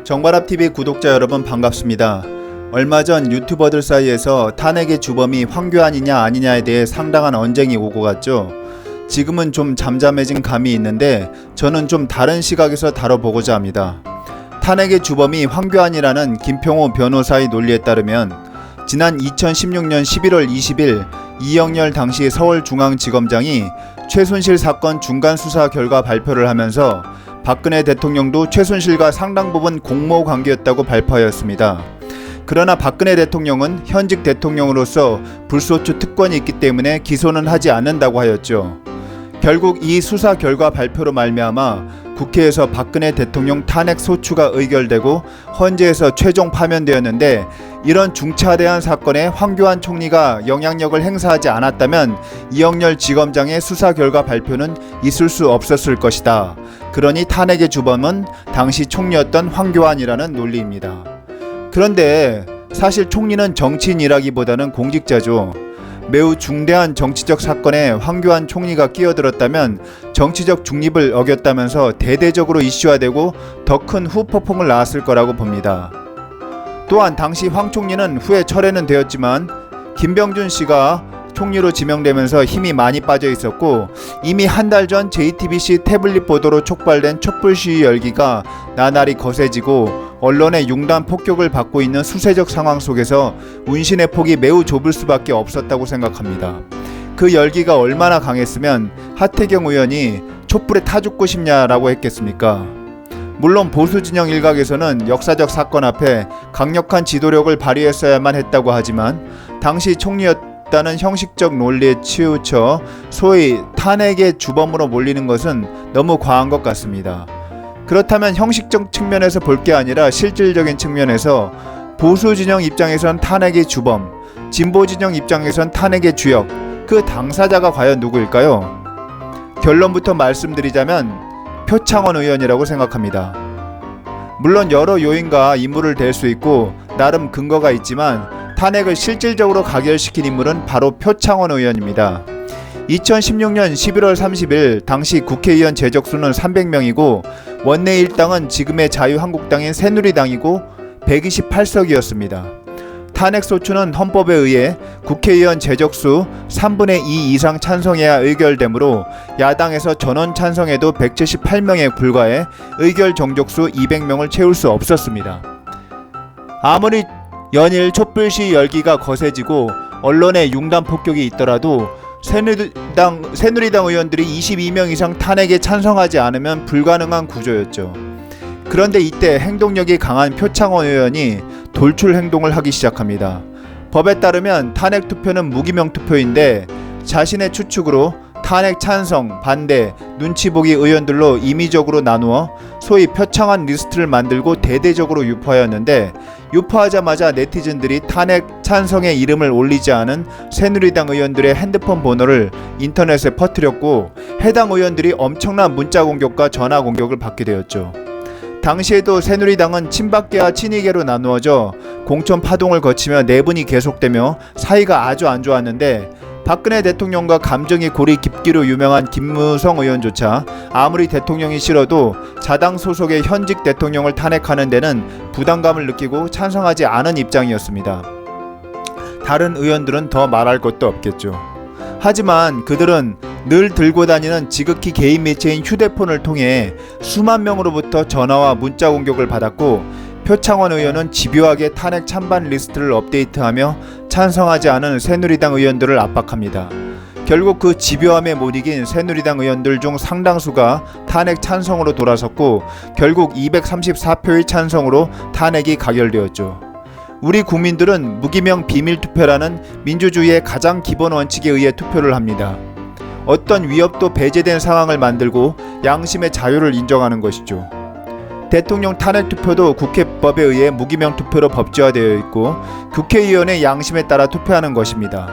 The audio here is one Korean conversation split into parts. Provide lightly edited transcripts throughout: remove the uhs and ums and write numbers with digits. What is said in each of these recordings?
정발압TV 구독자 여러분 반갑습니다. 얼마 전 유튜버들 사이에서 탄핵의 주범이 황교안이냐 아니냐에 대해 상당한 언쟁이 오고 갔죠. 지금은 좀 잠잠해진 감이 있는데 저는 좀 다른 시각에서 다뤄보고자 합니다. 탄핵의 주범이 황교안이라는 김평호 변호사의 논리에 따르면 지난 2016년 11월 20일 이영렬 당시 서울중앙지검장이 최순실 사건 중간수사 결과 발표를 하면서 박근혜 대통령도 최순실과 상당 부분 공모 관계였다고 발표하였습니다. 그러나 박근혜 대통령은 현직 대통령으로서 불소추 특권이 있기 때문에 기소는 하지 않는다고 하였죠. 결국 이 수사 결과 발표로 말미암아 국회에서 박근혜 대통령 탄핵 소추가 의결되고 헌재에서 최종 파면되었는데, 이런 중차대한 사건에 황교안 총리가 영향력을 행사하지 않았다면 이영렬 지검장의 수사 결과 발표는 있을 수 없었을 것이다. 그러니 탄핵의 주범은 당시 총리였던 황교안이라는 논리입니다. 그런데 사실 총리는 정치인이라기보다는 공직자죠. 매우 중대한 정치적 사건에 황교안 총리가 끼어들었다면 정치적 중립을 어겼다면서 대대적으로 이슈화되고 더 큰 후폭풍을 낳았을 거라고 봅니다. 또한 당시 황 총리는 후에 철회는 되었지만 김병준 씨가 총리로 지명되면서 힘이 많이 빠져 있었고, 이미 한 달 전 JTBC 태블릿 보도로 촉발된 촛불 시위 열기가 나날이 거세지고 언론의 융단 폭격을 받고 있는 수세적 상황 속에서 운신의 폭이 매우 좁을 수밖에 없었다고 생각합니다. 그 열기가 얼마나 강했으면 하태경 의원이 촛불에 타 죽고 싶냐라고 했겠습니까? 물론 보수진영 일각에서는 역사적 사건 앞에 강력한 지도력을 발휘했어야만 했다고 하지만 당시 총리였다는 형식적 논리에 치우쳐 소위 탄핵의 주범으로 몰리는 것은 너무 과한 것 같습니다. 그렇다면 형식적 측면에서 볼 게 아니라 실질적인 측면에서 보수진영 입장에선 탄핵의 주범, 진보진영 입장에선 탄핵의 주역, 그 당사자가 과연 누구일까요? 결론부터 말씀드리자면 표창원 의원이라고 생각합니다. 물론 여러 요인과 인물을 댈 수 있고 나름 근거가 있지만 탄핵을 실질적으로 가결시킨 인물은 바로 표창원 의원입니다. 2016년 11월 30일 당시 국회의원 재적수는 300명이고 원내 일당은 지금의 자유한국당인 새누리당이고 128석이었습니다. 탄핵소추는 헌법에 의해 국회의원 재적수 3분의 2 이상 찬성해야 의결되므로 야당에서 전원 찬성해도 178명에 불과해 의결 정족수 200명을 채울 수 없었습니다. 아무리 연일 촛불시 열기가 거세지고 언론의 융단 폭격이 있더라도 새누리당 의원들이 22명 이상 탄핵에 찬성하지 않으면 불가능한 구조였죠. 그런데 이때 행동력이 강한 표창원 의원이 돌출 행동을 하기 시작합니다. 법에 따르면 탄핵 투표는 무기명 투표인데 자신의 추측으로 탄핵 찬성, 반대, 눈치 보기 의원들로 임의적으로 나누어 소위 표창원 리스트를 만들고 대대적으로 유포하였는데, 유포하자마자 네티즌들이 탄핵 찬성의 이름을 올리지 않은 새누리당 의원들의 핸드폰 번호를 인터넷에 퍼뜨렸고 해당 의원들이 엄청난 문자 공격과 전화 공격을 받게 되었죠. 당시에도 새누리당은 친박계와 친이계로 나누어져 공천 파동을 거치며 내분이 계속되며 사이가 아주 안 좋았는데, 박근혜 대통령과 감정이 골이 깊기로 유명한 김무성 의원조차 아무리 대통령이 싫어도 자당 소속의 현직 대통령을 탄핵하는 데는 부담감을 느끼고 찬성하지 않은 입장이었습니다. 다른 의원들은 더 말할 것도 없겠죠. 하지만 그들은 늘 들고 다니는 지극히 개인 매체인 휴대폰을 통해 수만 명으로부터 전화와 문자 공격을 받았고, 표창원 의원은 집요하게 탄핵 찬반 리스트를 업데이트하며 찬성하지 않은 새누리당 의원들을 압박합니다. 결국 그 집요함에 못 이긴 새누리당 의원들 중 상당수가 탄핵 찬성으로 돌아섰고 결국 234표의 찬성으로 탄핵이 가결되었죠. 우리 국민들은 무기명 비밀투표라는 민주주의의 가장 기본 원칙에 의해 투표를 합니다. 어떤 위협도 배제된 상황을 만들고 양심의 자유를 인정하는 것이죠. 대통령 탄핵 투표도 국회법에 의해 무기명 투표로 법제화되어 있고 국회의원의 양심에 따라 투표하는 것입니다.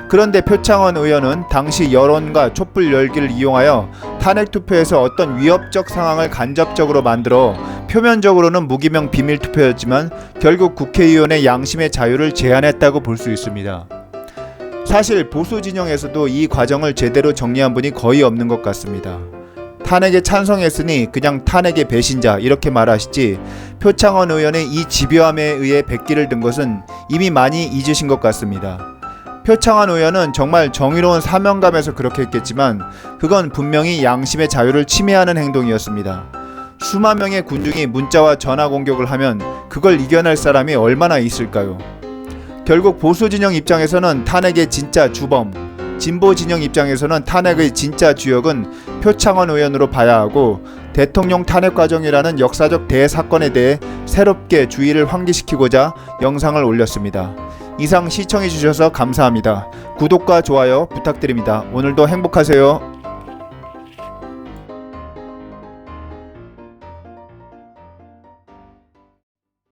그런데 표창원 의원은 당시 여론과 촛불 열기를 이용하여 탄핵 투표에서 어떤 위협적 상황을 간접적으로 만들어 표면적으로는 무기명 비밀 투표였지만 결국 국회의원의 양심의 자유를 제한했다고 볼 수 있습니다. 사실 보수 진영에서도 이 과정을 제대로 정리한 분이 거의 없는 것 같습니다. 탄핵에 찬성했으니 그냥 탄핵의 배신자 이렇게 말하시지 표창원 의원의 이 집요함에 의해 백기를 든 것은 이미 많이 잊으신 것 같습니다. 표창원 의원은 정말 정의로운 사명감에서 그렇게 했겠지만 그건 분명히 양심의 자유를 침해하는 행동이었습니다. 수만 명의 군중이 문자와 전화 공격을 하면 그걸 이겨낼 사람이 얼마나 있을까요? 결국 보수 진영 입장에서는 탄핵의 진짜 주범, 진보 진영 입장에서는 탄핵의 진짜 주역은 표창원 의원으로 봐야 하고 대통령 탄핵 과정이라는 역사적 대사건에 대해 새롭게 주의를 환기시키고자 영상을 올렸습니다. 이상 시청해주셔서 감사합니다. 구독과 좋아요 부탁드립니다. 오늘도 행복하세요.